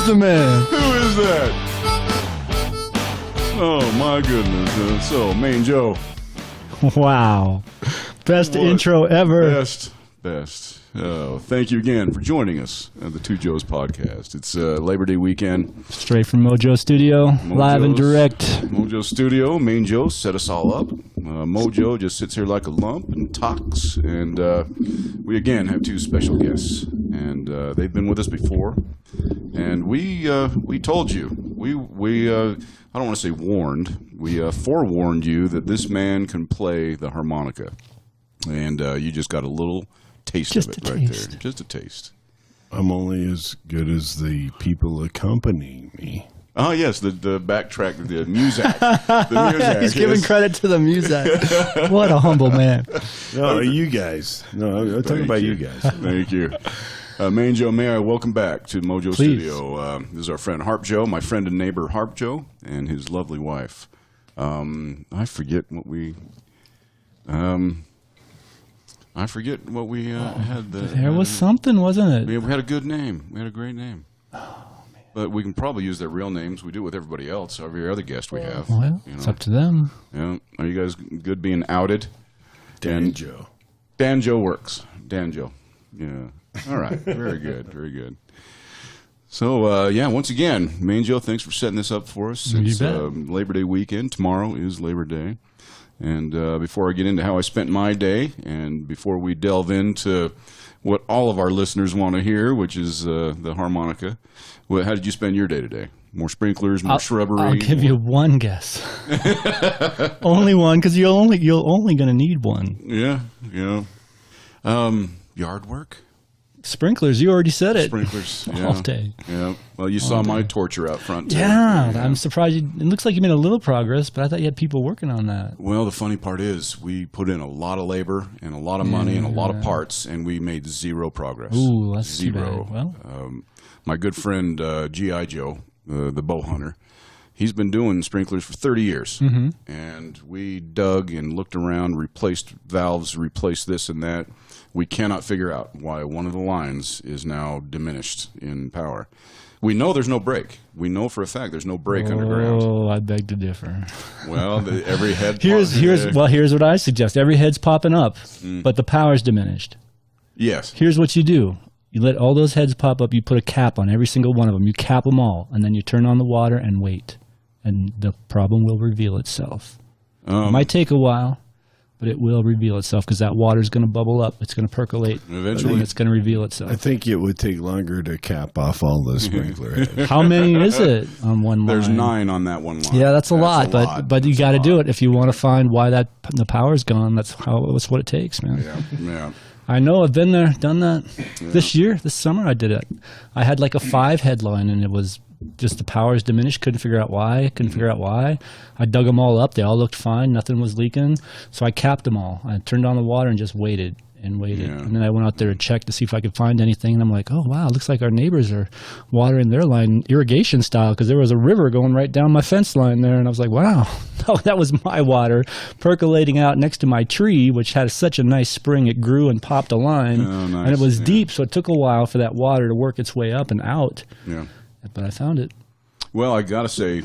Who's the man? Who is that? Oh, my goodness. So, Main Joe. Wow. Best intro ever. Best. Oh, thank you again for joining us at the Two Joes podcast. It's Labor Day weekend. Straight from Mojo Studio, live and direct. Mojo Studio. Main Joe set us all up. Mojo just sits here like a lump and talks. And we again have two special guests. And they've been with us before. And we told you. We I don't want to say warned. We forewarned you that this man can play the harmonica. And you just got a little taste of it right there. Just a taste. I'm only as good as the people accompanying me. Oh, yes, the backtrack, the Muzak. The Muzak. He's giving credit to the Muzak. What a humble man. No, you guys. No, I'm talking about you guys. Thank you. Main Joe, may I welcome back to Mojo Studio. This is our friend HarpJoe, my friend and neighbor HarpJoe, and his lovely wife. I forget what we had. There was something, wasn't it? We had a good name. We had a great name. Oh, man. But we can probably use their real names. We do it with everybody else, every other guest we have. Well, it's up to them. Yeah. Are you guys good being outed? DanJoe. DanJoe works. DanJoe. Yeah. All right. Very good. Very good. So, once again, Main Joe, thanks for setting this up for us. It's Labor Day weekend. Tomorrow is Labor Day. And before I get into how I spent my day, and before we delve into what all of our listeners want to hear, which is the harmonica, how did you spend your day today? More sprinklers, more shrubbery? I'll give you one guess. Only one, because you're only going to need one. Yeah. Yard work? Sprinklers, you already said it. Sprinklers, all day. Yeah. Well, you saw my torture out front, too. Yeah, I'm surprised. It looks like you made a little progress, but I thought you had people working on that. Well, the funny part is we put in a lot of labor and a lot of money and a lot of parts, and we made zero progress. Ooh, that's zero. Too bad. Well, my good friend G.I. Joe, the bow hunter, he's been doing sprinklers for 30 years. Mm-hmm. And we dug and looked around, replaced valves, replaced this and that. We cannot figure out why one of the lines is now diminished in power. We know there's no break. We know for a fact there's no break underground. Oh, I beg to differ. Well, every head. Here's what I suggest. Every head's popping up, but the power's diminished. Yes. Here's what you do. You let all those heads pop up. You put a cap on every single one of them. You cap them all, and then you turn on the water and wait, and the problem will reveal itself. It might take a while, but it will reveal itself because that water's going to bubble up. It's going to percolate. Eventually. It's going to reveal itself. I think it would take longer to cap off all the sprinkler heads. How many is it on one line? There's 9 on that one line. Yeah, that's a lot, but you got to do it if you want to find why the power's gone. That's what it takes, man. Yeah. I know. I've been there, done that. Yeah. This summer I did it. I had like a 5 headline, and it was just the power's diminished. Couldn't figure out why. I dug them all up. They all looked fine. Nothing was leaking. So I capped them all. I turned on the water and just waited. Yeah. And then I went out there to check to see if I could find anything. And I'm like, oh, wow, looks like our neighbors are watering their line irrigation style because there was a river going right down my fence line there. And I was like, wow, that was my water percolating out next to my tree, which had such a nice spring. It grew and popped a line. Oh, nice. And it was deep, so it took a while for that water to work its way up and out. Yeah. But I found it. Well, I got to say,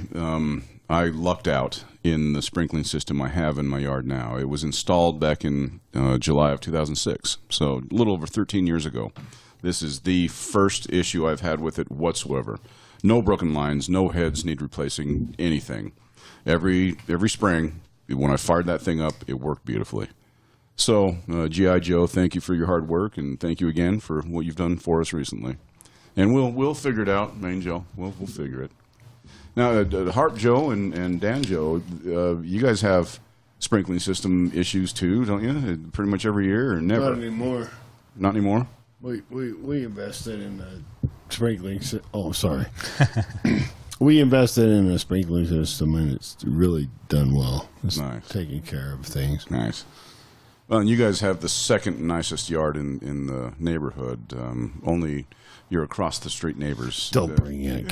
I lucked out in the sprinkling system I have in my yard now. It was installed back in July of 2006, so a little over 13 years ago. This is the first issue I've had with it whatsoever. No broken lines, no heads need replacing, anything. Every spring, when I fired that thing up, it worked beautifully. So, G.I. Joe, thank you for your hard work, and thank you again for what you've done for us recently. And we'll figure it out, Main Joe. We'll figure it. Now, HarpJoe and DanJoe, you guys have sprinkling system issues too, don't you? Pretty much every year, or never? Not anymore. Not anymore? We invested in the sprinkling system. Oh, sorry. We invested in a sprinkling system, and it's really done well. It's nice. Taking care of things. Nice. Well, and you guys have the second nicest yard in the neighborhood. Only your across the street neighbors. Don't bring it.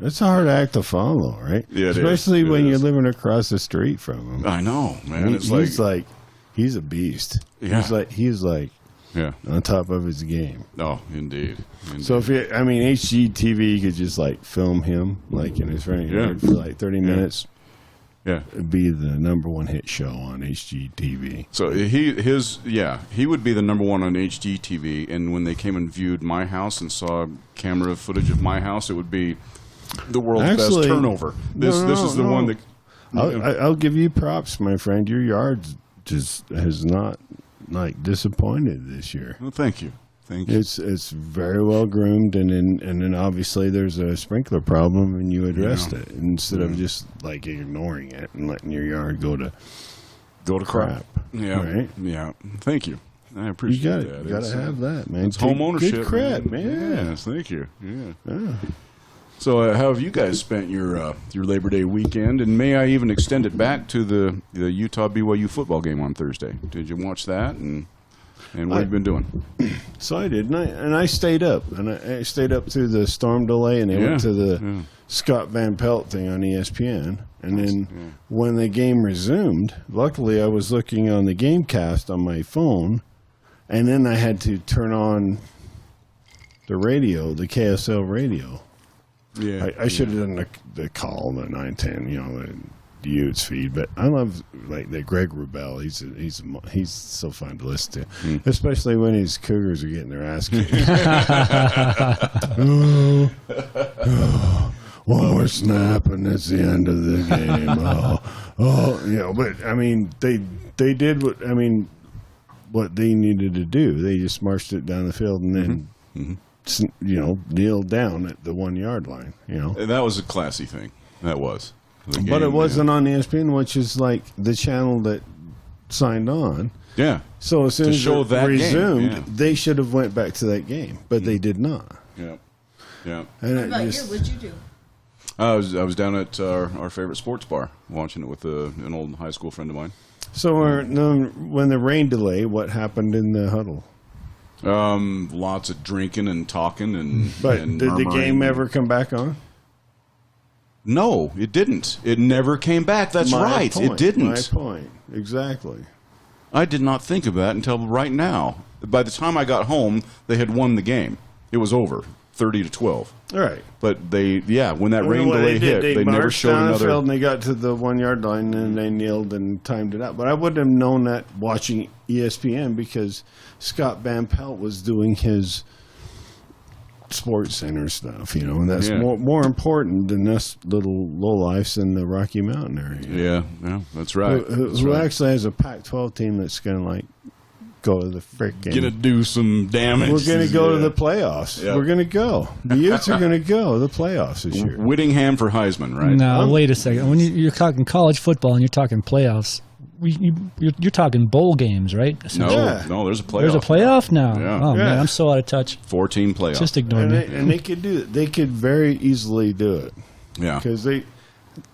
It's a hard act to follow, right? Yeah, especially when you're living across the street from him. I know, man. He's a beast. Yeah. He's like on top of his game. Oh, indeed. So if HGTV, you could just like film him like in his running yard for like 30 minutes. Yeah, it'd be the #1 hit show on HGTV. So he would be the #1 on HGTV. And when they came and viewed my house and saw camera footage of my house, it would be the world's best turnover. This is the one that. I'll give you props, my friend. Your yard just has not like disappointed this year. Well, thank you. Thank you. It's very well groomed, and then obviously there's a sprinkler problem, and you addressed it instead of just like ignoring it and letting your yard go to crap. Yeah, right? Yeah. Thank you. I appreciate that. You got to have that, man. It's home ownership. Good cred, man. Yes, thank you. Yeah. So, how have you guys spent your Labor Day weekend? And may I even extend it back to the Utah BYU football game on Thursday? Did you watch that? And what have you been doing? So I did, and I stayed up, and I stayed up through the storm delay, and they went to the Scott Van Pelt thing on ESPN, and then when the game resumed, luckily I was looking on the Gamecast on my phone, and then I had to turn on the radio, the KSL radio. Yeah, I should have done the call, the 910, the Utes feed, but I love like the Greg Wrubell. He's so fun to listen to, especially when his Cougars are getting their ass kicked. One more snap and it's the end of the game. But I mean, they did what they needed to do. They just marched it down the field and then. Kneeled down at the 1 yard line, And that was a classy thing. That was. But it wasn't on ESPN, which is like the channel that signed on. Yeah. So as soon as it resumed, they should have went back to that game, but they did not. Yeah. Yeah. And what about you? What'd you do? I was down at our favorite sports bar watching it with an old high school friend of mine. So when the rain delay, what happened in the huddle? Lots of drinking and talking But and did the game ever come back on? No, it didn't. It never came back. That's right. It didn't. My point. Exactly. I did not think of that until right now. By the time I got home, they had won the game. It was over, 30-12. All right. But when that rain delay hit, they never showed down another. The field and they got to the 1 yard line and they kneeled and timed it out. But I wouldn't have known that watching ESPN because Scott Van Pelt was doing his Sports Center stuff, and that's more important than us little lowlifes in the Rocky Mountain area. Yeah, that's right. Who actually has a Pac-12 team that's going to like go to the frickin'. Gonna do some damage. We're going to go to the playoffs. Yep. We're going to go. The Utes are going to go to the playoffs this year. Whittingham for Heisman, right? No, wait a second. When you're talking college football and you're talking playoffs, you're talking bowl games, right? No, there's a playoff. There's a playoff now. Yeah. Oh man, I'm so out of touch. 14 playoffs. Just ignore me. And they could do it. They could very easily do it. Yeah. Because they.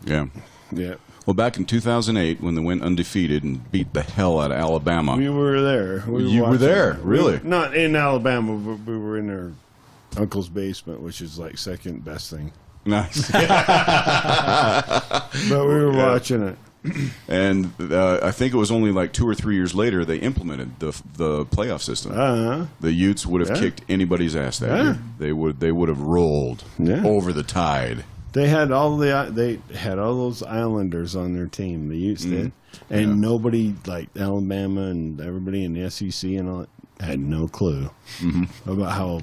Yeah. Yeah. Well, back in 2008, when they went undefeated and beat the hell out of Alabama. We were there. You were there, really? Not in Alabama, but we were in their uncle's basement, which is like second best thing. Nice. But we were watching it. And I think it was only like 2 or 3 years later they implemented the playoff system. The Utes would have kicked anybody's ass that year. They would have rolled over the Tide. They had all those Islanders on their team. The Utes did, and nobody like Alabama and everybody in the SEC and all had no clue about how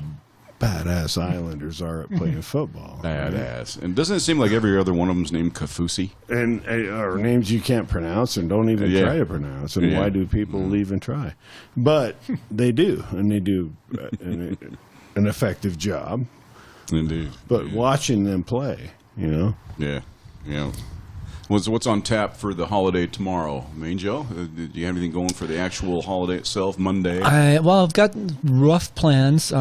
badass Islanders are at playing football. Badass. Right? And doesn't it seem like every other one of them's named Kafusi? And or names you can't pronounce and don't even try to pronounce. And why do people even try? But they do, and they do an effective job. Indeed. But watching them play, Yeah. What's on tap for the holiday tomorrow? Joe, do you have anything going for the actual holiday itself, Monday? I've got rough plans.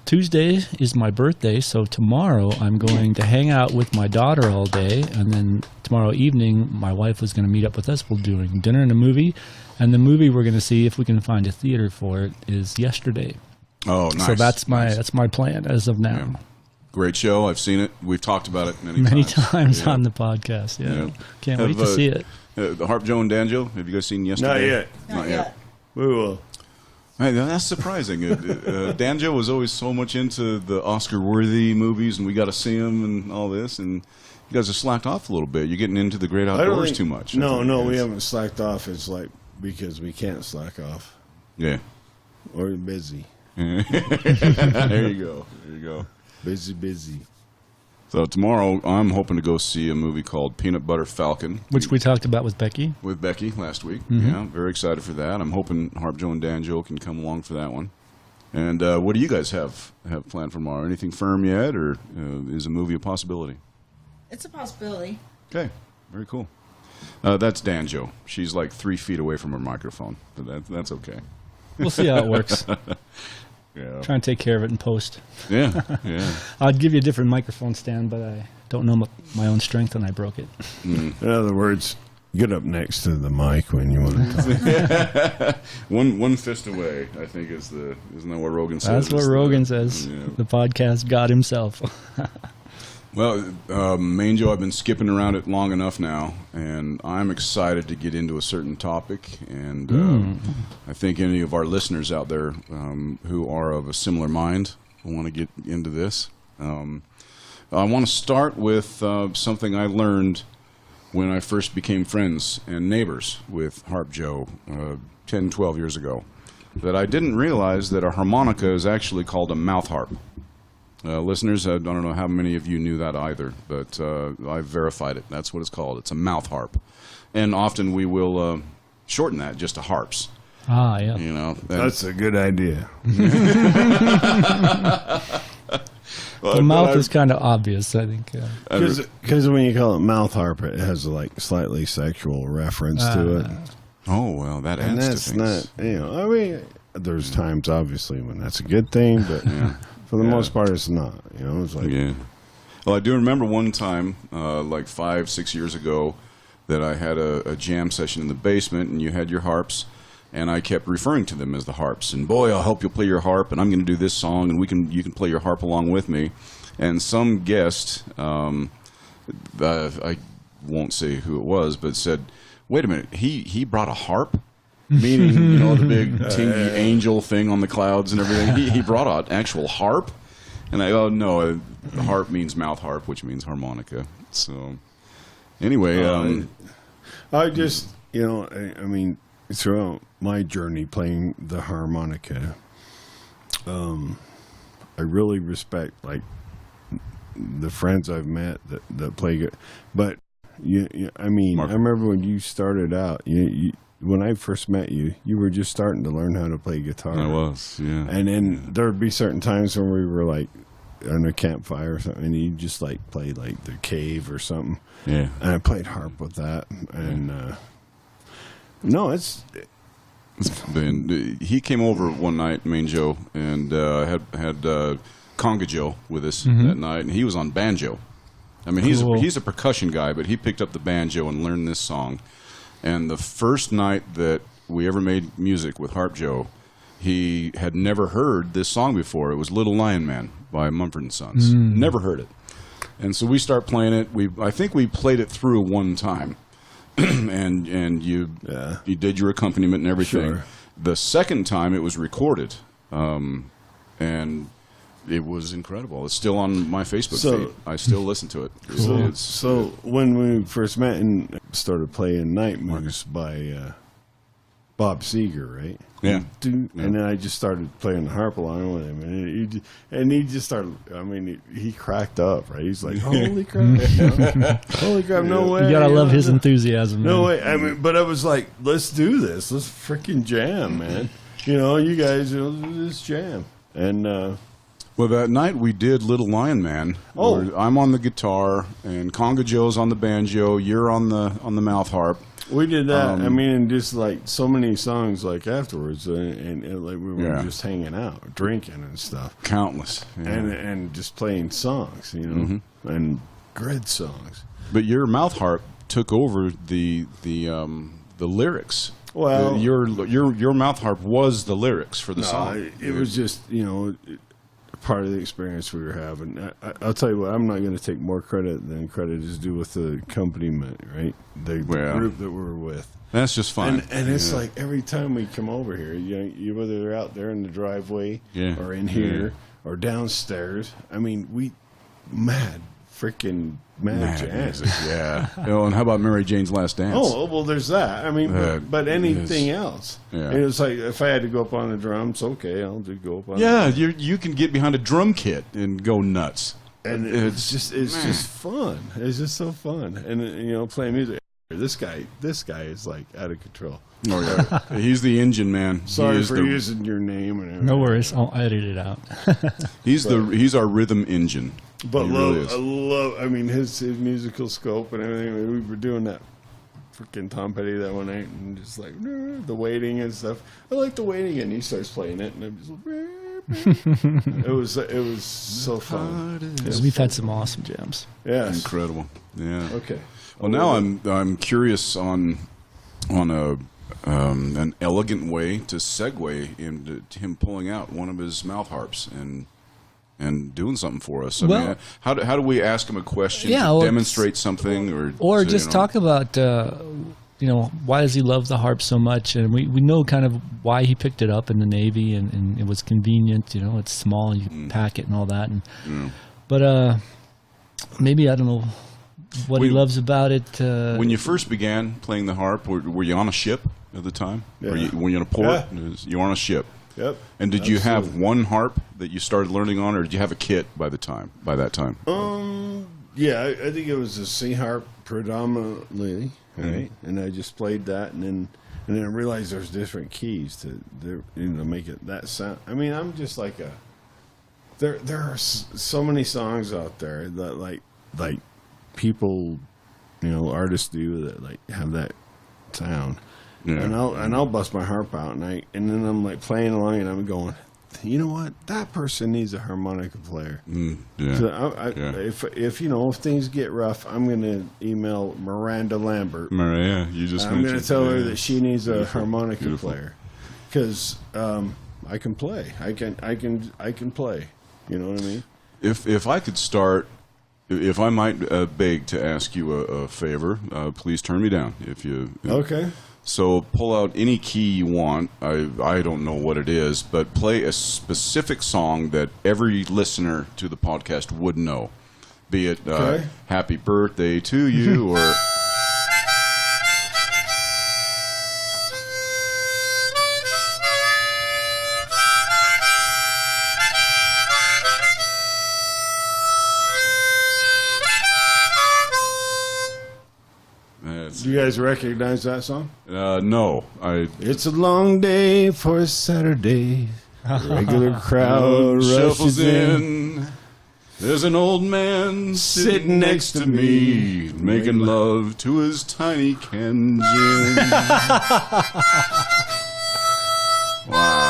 Tuesday is my birthday, so tomorrow I'm going to hang out with my daughter all day, and then tomorrow evening my wife was going to meet up with us. We're doing dinner and a movie, and the movie we're going to see, if we can find a theater for it, is Yesterday. Oh, nice. So that's my plan as of now. Yeah. Great show. I've seen it. We've talked about it many times on the podcast. Yeah. Can't wait to see it. The HarpJoe and DanJoe, have you guys seen Yesterday? Not yet. We will. Hey, that's surprising. DanJoe was always so much into the Oscar-worthy movies, and we got to see them and all this, and you guys have slacked off a little bit. You're getting into the great outdoors too much. No, we haven't slacked off. It's like because we can't slack off. Yeah. Or busy. There you go. Busy. So tomorrow, I'm hoping to go see a movie called Peanut Butter Falcon. Which we talked about with Becky. With Becky last week. Mm-hmm. Yeah, very excited for that. I'm hoping HarpJoe and DanJoe can come along for that one. And what do you guys have planned for tomorrow? Anything firm yet, or is a movie a possibility? It's a possibility. Okay, very cool. That's DanJoe. She's like 3 feet away from her microphone, but that's okay. We'll see how it works. Yeah. Try and take care of it in post. Yeah. I'd give you a different microphone stand, but I don't know my own strength, and I broke it. In other words, get up next to the mic when you want to talk. One fist away, I think isn't that what Rogan says? That's what Rogan says. Yeah. The podcast God himself. Well, Main Joe, I've been skipping around it long enough now, and I'm excited to get into a certain topic. And I think any of our listeners out there who are of a similar mind want to get into this. I want to start with something I learned when I first became friends and neighbors with HarpJoe 10, 12 years ago, that I didn't realize that a harmonica is actually called a mouth harp. Listeners, I don't know how many of you knew that either, but I've verified it. That's what it's called. It's a mouth harp. And often we will shorten that just to harps. Ah, yeah. You know, That's a good idea. The mouth is kind of obvious, I think. Because when you call it mouth harp, it has like slightly sexual reference to it. Oh, well, that And adds to that's things. not, I mean, there's times obviously when that's a good thing, but for the most part, it's not. It's like, Yeah. Well, I do remember one time, like 5, 6 years ago, that I had a jam session in the basement, and you had your harps, and I kept referring to them as the harps. And boy, I'll help you play your harp, and I'm going to do this song, and you can play your harp along with me. And some guest, I won't say who it was, but said, "Wait a minute, he brought a harp." Meaning, the big tingy angel thing on the clouds and everything. He brought an actual harp. And I go, no, the harp means mouth harp, which means harmonica. So, anyway. I just, I mean, throughout my journey playing the harmonica, I really respect, like, the friends I've met that play good. But, I mean, Mark. I remember when you started out, when I first met you, you were just starting to learn how to play guitar. I was, yeah. And then there would be certain times when we were like on a campfire or something, and you just like played like the Cave or something. Yeah. And I played harp with that. And no, it's been. He came over one night, Main Joe, and had Conga Joe with us that night, and he was on banjo. I mean, Cool. he's a percussion guy, but he picked up the banjo and learned this song. And the first night that we ever made music with HarpJoe, he had never heard this song before. It was Little Lion Man by Mumford & Sons. Never heard it. And so we start playing it. I think we played it through one time. and you did your accompaniment and everything. Sure. The second time it was recorded. And it was incredible. It's still on my Facebook feed. I still listen to it. So when we first met and started playing Night Moves by Bob Seger, right? Yeah. And then I just started playing the harp along with him, and he just started. I mean, he cracked up, right? He's like, "Holy crap! Holy crap! No way!" You gotta love his enthusiasm. No man. way. I mean, but I was like, "Let's do this. Let's freaking jam, man! You guys, let's jam." And well, that night we did Little Lion Man. Oh. Where I'm on the guitar, and Conga Joe's on the banjo. You're on the mouth harp. we did that. I mean, and just like so many songs, like afterwards, and like we were just hanging out, drinking and stuff, Countless. Yeah. and just playing songs, and grid songs. But your mouth harp took over the lyrics. Well, your mouth harp was the lyrics for the song. It was just part of the experience we were having. I'll tell you what, I'm not going to take more credit than credit is due with the accompaniment, right? The group that we were with. That's just fun. And it's like every time we come over here, you whether they're out there in the driveway or in here or downstairs. I mean, freaking mad jazz. Music, yeah. And how about Mary Jane's Last Dance? Oh, well, there's that. I mean, but anything else. Yeah. And it's like, if I had to go up on the drums, okay, I'll just go up on the drums. You can get behind a drum kit and go nuts. And it's just fun. It's just so fun. And, playing music. This guy is like out of control. Oh, yeah. He's the engine man. Sorry for using your name and everything. No worries. I'll edit it out. He's our rhythm engine. But I love. I mean, his musical scope and everything. We were doing that freaking Tom Petty that one night, and just like the waiting and stuff. I like the waiting, and he starts playing it, and I'm just like, it was so fun. We've had some awesome jams. Yes, incredible. Yeah. Okay. Well, now I'm curious on an elegant way to segue into him pulling out one of his mouth harps and doing something for us. I mean, how do we ask him a question to demonstrate something, or just talk about why does he love the harp so much? And we know kind of why he picked it up in the Navy, and it was convenient. It's small, you can pack it and all that. But maybe I don't know what he loves about it. When you first began playing the harp, were you on a ship at the time? Yeah. Were you in a port? Yeah. You were on a ship. Yep. And did you have one harp that you started learning on, or did you have a kit by that time? Yeah, I think it was a C harp predominantly, right? And I just played that, and then I realized there's different keys to make it that sound. I mean, I'm just like there are so many songs out there that like people, artists do that like have that sound. Yeah. And I'll bust my harp out, and then I'm like playing along, and I'm going, you know what? That person needs a harmonica player. Yeah. So if things get rough, I'm gonna email Miranda Lambert. Maria, you just. I'm gonna tell her that she needs a harmonica player, because I can play. I can play. You know what I mean? If I could start. If I might beg to ask you a favor, please turn me down. Okay. So pull out any key you want. I don't know what it is, but play a specific song that every listener to the podcast would know. Be it Happy Birthday to You or... Do you guys recognize that song? No. It's a long day for a Saturday. Regular crowd shuffles in. There's an old man sitting next to me, making love to his tiny Ken gin. Wow.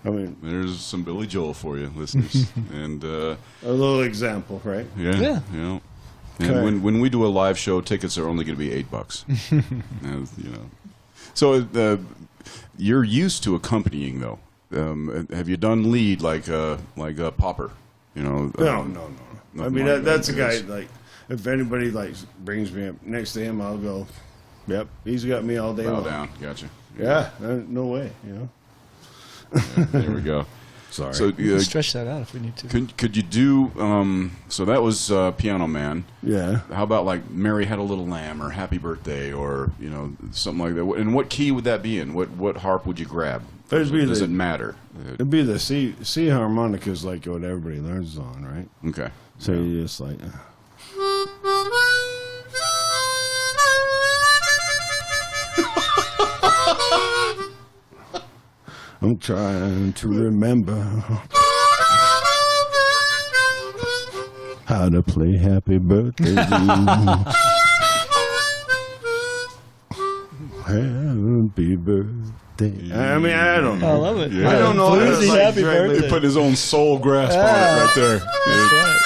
I mean, there's some Billy Joel for you, listeners, and a little example, right? Yeah. And when we do a live show, tickets are only going to be $8. So you're used to accompanying, though. Have you done lead like a Popper? No. I mean, that's a guy. Like, if anybody brings me up next to him, I'll go. Yep, he's got me all day long. Bow down, gotcha. Yeah, no way. Yeah, there we go. Sorry. So stretch that out if we need to. Could you do? So that was Piano Man. Yeah. How about like Mary Had a Little Lamb or Happy Birthday or something like that? And what key would that be in? What harp would you grab? Does it matter? It'd be the C harmonicas, like what everybody learns on, right? Okay. So you just like. I'm trying to remember how to play Happy Birthday. Happy Birthday. I mean, I don't know. I love it. Yeah. I don't know. Happy Birthday. He put his own soul grasp on it right there. That's right.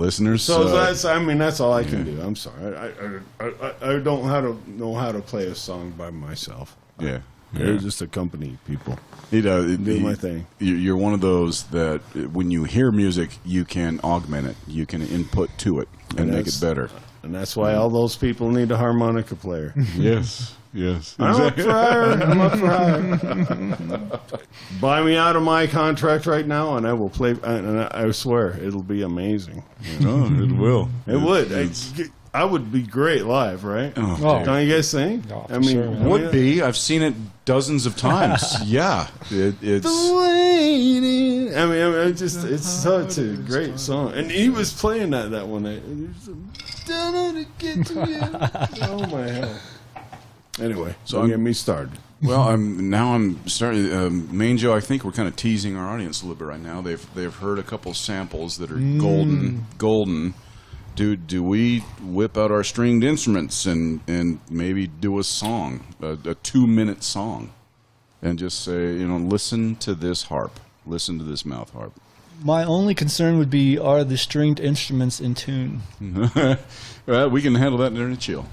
listeners. So that's all I can do. I'm sorry. I don't know how to play a song by myself. Yeah. They're just accompany people. Do my thing. You're one of those that when you hear music, you can augment it. You can input to it and make it better. And that's why all those people need a harmonica player. Yes. I'm up for hire. Buy me out of my contract right now, and I will play. And I swear, it'll be amazing. Oh, it will. It would. I would be great live, right? Oh, don't you guys think? Oh, I mean, sure. would be. I've seen it dozens of times. Yeah, it's. It's such a great song, and he was playing that one night. Oh my hell! Anyway, so don't get me started. Well, I'm starting. DanJoe, I think we're kind of teasing our audience a little bit right now. They've heard a couple samples that are golden. Do we whip out our stringed instruments and maybe do a song, a 2-minute song, and just say, listen to this harp, listen to this mouth harp. My only concern would be, are the stringed instruments in tune? Well, we can handle that during a chill.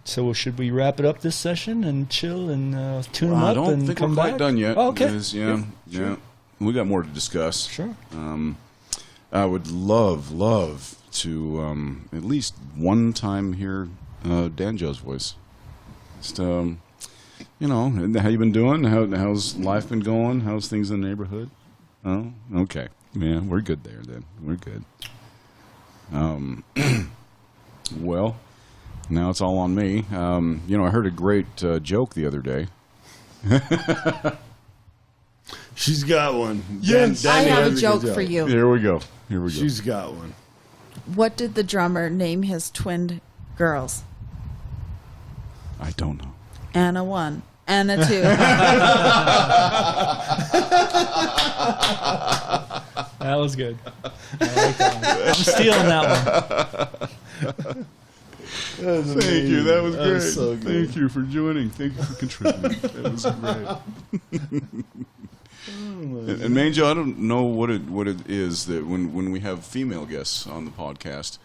So should we wrap it up this session and chill and tune them up? I don't and think come we're quite back? done yet. Oh, okay. Because, yeah, we got more to discuss. Sure. I would love to at least one time hear DanJoe's voice. Just, how you been doing? How's life been going? How's things in the neighborhood? Oh, okay. Yeah, we're good there then. We're good. Well, now it's all on me. I heard a great joke the other day. She's got one. Yes. I have a has joke good for you. Here we go. She's got one. What did the drummer name his twin girls? I don't know. Anna 1, Anna 2. That was good. I like that one. I'm stealing that one. Thank you. That was That great. was so good. Thank you for joining. Thank you for contributing. That was great. And DanJoe, I don't know what it is that when we have female guests on the podcast,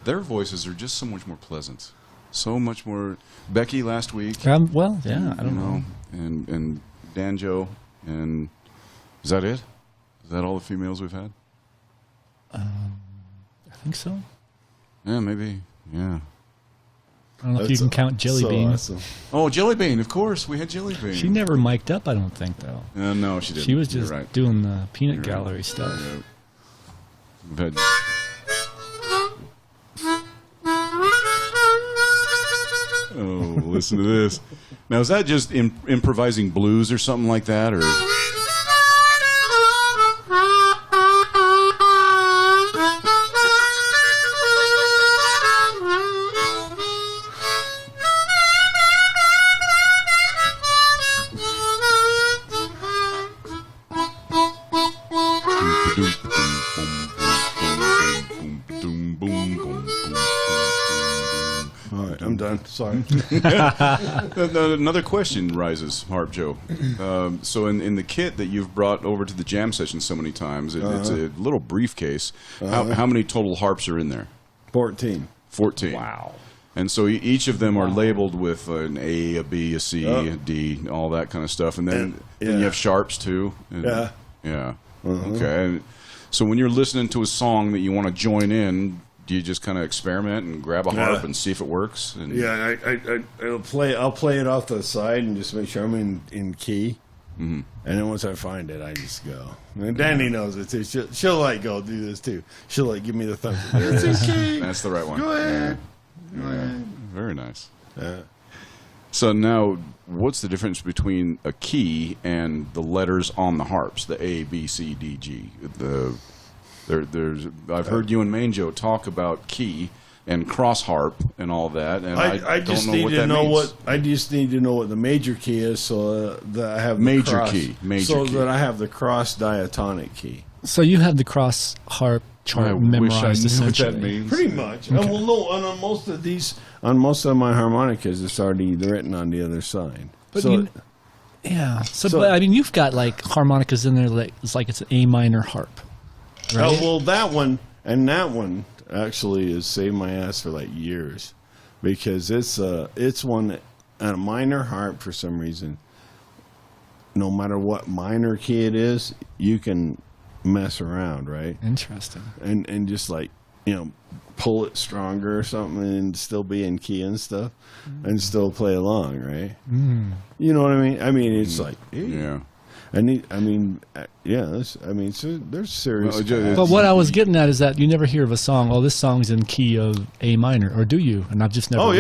their voices are just so much more pleasant, so much more. Becky last week. I don't know. And DanJoe, and is that it? Is that all the females we've had? I think so. Yeah, maybe. Yeah. I don't know if you can count Jelly Bean. Awesome. Oh, Jelly Bean, of course. We had Jelly Bean. She never mic'd up, I don't think, though. No, she didn't. She was just You're right. doing the peanut You're gallery right. stuff. Yeah. But, oh, listen to this. Now, is that just improvising blues or something like that, or? All right, I'm done. Sorry. Another question rises, HarpJoe. So in the kit that you've brought over to the jam session so many times, it's a little briefcase. How many total harps are in there? 14. 14. Wow. And so each of them are labeled with an A, a B, a C, a D, all that kind of stuff. And then you have sharps too. And, Yeah. Yeah. Okay. And so when you're listening to a song that you want to join in, do you just kind of experiment and grab a harp and see if it works? And Yeah, I'll play it off to the side and just make sure I'm in key. Mm-hmm. And then once I find it, I just go. And Danny knows it too. She'll like go do this too. She'll like give me the thumb. It's in key. that's the right one. Go ahead. Yeah. Very nice. Yeah. So now, what's the difference between a key and the letters on the harps? The A, B, C, D, G. I've heard you and DanJoe talk about key and cross harp and all that, and I just don't know need what to that know means. I just need to know what the major key is, so that I have Major the cross, key, major so key. that I have the cross diatonic key. So you have the cross harp chart I memorized, wish I knew what essentially. that means. Pretty much. And well, no, and on most of my harmonicas, it's already written on the other side. But So yeah. So, So- but I mean, you've got like harmonicas in there, like it's an A minor harp, right? well, that one and that one actually has saved my ass for like years, because it's one that on a minor harp for some reason, no matter what minor key it is, you can mess around, right? Interesting. And just like, pull it stronger or something and still be in key and stuff and still play along, right? You know what I mean? I mean, it's like, Yeah. So there's serious. But what I was getting at is that you never hear of a song. Oh, this song's in key of A minor, or do you? And I've just never.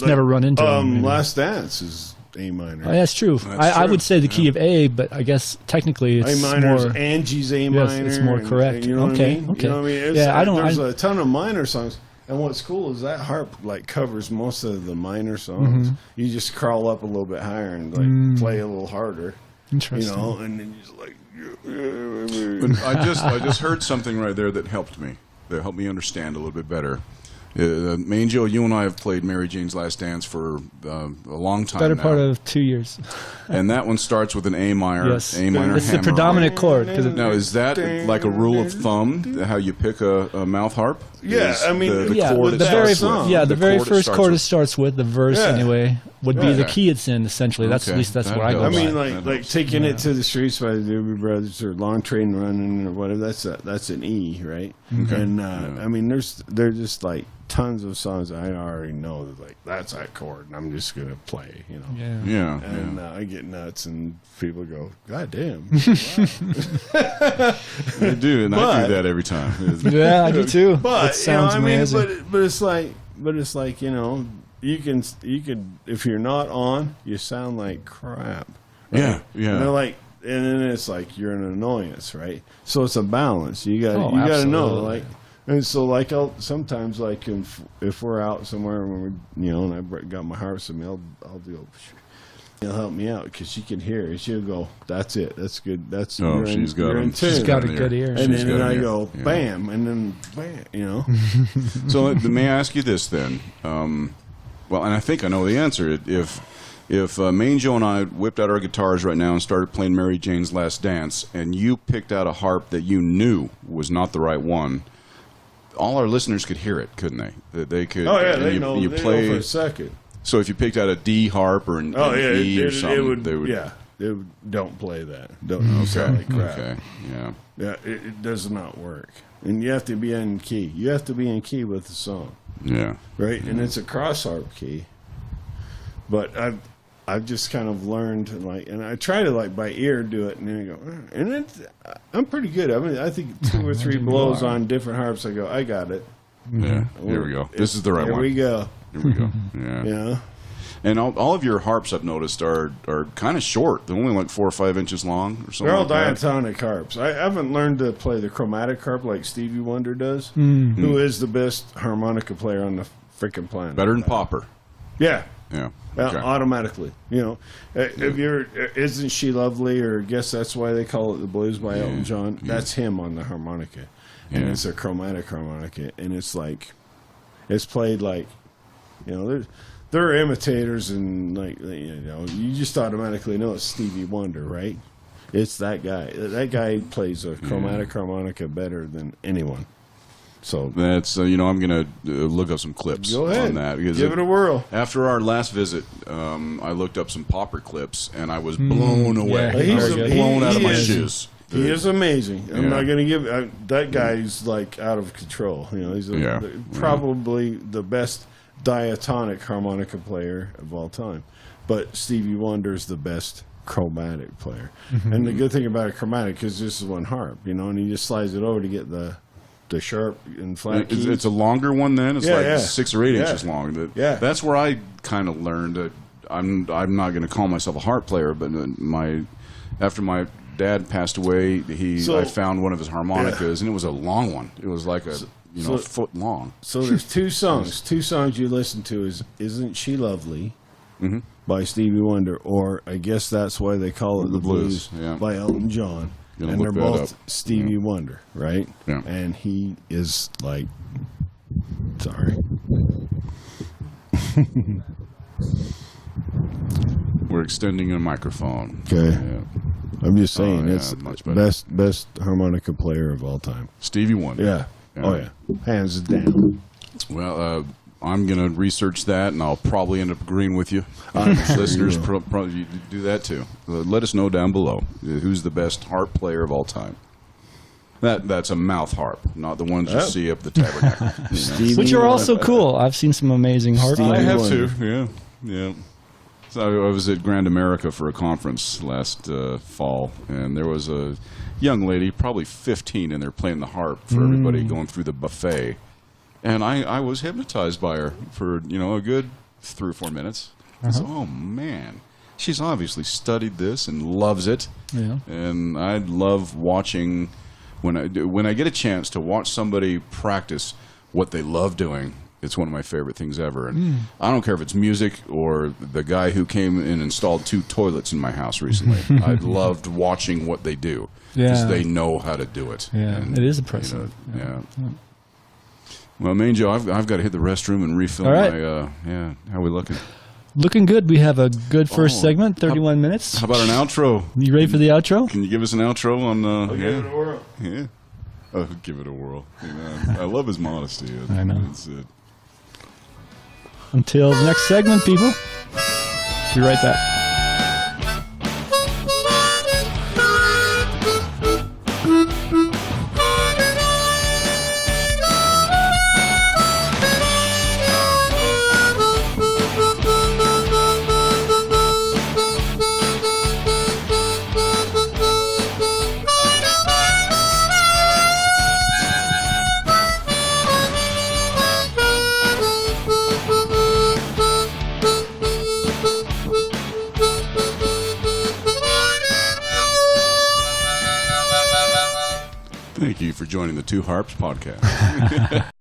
Never run into them. Last Dance is A minor. Oh, yeah, that's true. I would say the key of A, but I guess technically it's A minor is more. Angie's A Yes, minor. it's more correct. You know what I mean? Okay. You know what I mean? There's a ton of minor songs. And what's cool is that harp like covers most of the minor songs. You just crawl up a little bit higher and like play a little harder. Interesting. And then you just like. But I just heard something right there that helped me understand a little bit better. DanJoe, you and I have played Mary Jane's Last Dance for a long time Better now. part of 2 years. And that one starts with an A minor, Yes. A minor It's the hammer. predominant chord. Now, is that like a rule of thumb, how you pick a mouth harp? Yeah, Is I mean, the Yeah, chord the it very starts with. yeah, the very chord it first starts chord it with. starts with, the verse Yeah. anyway, would be the Yeah. key it's in, essentially. That's Okay. at least that's That where I go helps. I by. mean, That like helps. taking it to the streets by the Doobie Brothers or Long Train Running or whatever. That's an E, right? And I mean, there's just like tons of songs I already know that like that's that chord, and I'm just gonna play, Yeah. Yeah. And I get nuts, and people go, "God damn!" They do, and I But- do that every time. Yeah, I do too. But it sounds amazing. but it's like you can if you're not on, you sound like crap. Yeah, And yeah. they're like, and then it's like you're an annoyance, right? So it's a balance. You got Oh, you got to know, absolutely. like, and so like I'll sometimes like if we're out somewhere when we and I got my harp with me, I'll do. He'll help me out because she can hear it. She'll go, "That's it. That's good. That's Oh, you're in- she's got you're in him. tune." She's got a an good ear. And She's then got I an ear. go, Yeah. bam, and then bam, So may I ask you this then? Well, and I think I know the answer. If DanJoe and I whipped out our guitars right now and started playing Mary Jane's Last Dance, and you picked out a harp that you knew was not the right one, all our listeners could hear it, couldn't they? That they could. Oh yeah, and they you, know. You They play. know for a second. So if you picked out a D harp or an E or something, it would. they would. Yeah, it would, don't play that. Don't sound like crap. Okay. Yeah. Yeah, it does not work. And you have to be in key. You have to be in key with the song, Yeah. right? And it's a cross harp key. But I've just kind of learned and I try to like by ear do it, and then I go, I'm pretty good. I mean, I think 2 or 3 blows on different harps. I go, I got it. Yeah. Here we go. This is the right Here one. we go. Here we go. Yeah. Yeah. And all of your harps, I've noticed, are kind of short. They're only like 4 or 5 inches long or something. They're all like that. diatonic harps. I haven't learned to play the chromatic harp like Stevie Wonder does, who is the best harmonica player on the freaking planet. Better than Popper. Yeah. Yeah. Automatically. If you're Isn't She Lovely, or guess that's why they call it the Blues by Elton John. That's him on the harmonica. And Yeah. it's a chromatic harmonica, and it's like it's played like they're imitators, and you just automatically know it's Stevie Wonder, right? It's that guy. That guy plays a chromatic harmonica better than anyone. So That's I'm gonna look up some clips go ahead. on that because Give it a whirl. After our last visit, I looked up some Popper clips and I was blown away. Yeah, I was very good. blown out of my He is- shoes. He is amazing. I'm Yeah. not going to give that guy's like out of control. He's probably the best diatonic harmonica player of all time. But Stevie Wonder's the best chromatic player. And the good thing about a chromatic is this is one harp, and he just slides it over to get the sharp and flat keys. It's a longer one then. It's Yeah, yeah. 6 or 8 Yeah. inches long. Yeah. That's where I kind of learned that I'm not going to call myself a harp player, but after my dad passed away, I found one of his harmonicas, and it was a long one. It was like a foot long. So there's 2 songs. 2 songs you listen to is Isn't She Lovely by Stevie Wonder, or I guess that's why they call it the blues yeah. by Elton John. Gonna And they're look that both up. Stevie Wonder, right? Yeah. And he is like, sorry. We're extending a microphone. Okay. Yeah. I'm just saying Oh, yeah, it's much better. best harmonica player of all time. Stevie Wonder. Yeah. Oh yeah, hands down. Well, I'm going to research that, and I'll probably end up agreeing with you. Listeners probably do that too. Let us know down below who's the best harp player of all time. That's a mouth harp, not the ones you see up the tabernacle. Which are also cool. I've seen some amazing harp. I have too. Yeah. So I was at Grand America for a conference last fall, and there was a young lady, probably 15, and they're playing the harp for everybody going through the buffet. And I was hypnotized by her for a good 3 or 4 minutes. I said, oh man, she's obviously studied this and loves it. Yeah. And I love watching when I get a chance to watch somebody practice what they love doing. It's one of my favorite things ever. And I don't care if it's music or the guy who came and installed 2 toilets in my house recently. I loved watching what they do because they know how to do it. Yeah, and, it is impressive. Yeah. Well, Main Joe, I've got to hit the restroom and refill my. How are we looking? Looking good. We have a good first segment, 31 minutes. How about an outro? You ready for the outro? Can you give us an outro on? Give it a whirl. Yeah. Oh, give it a whirl. I love his modesty. I know. It's, Until the next segment, people. Be right back. Thank you for joining the Two Harps podcast.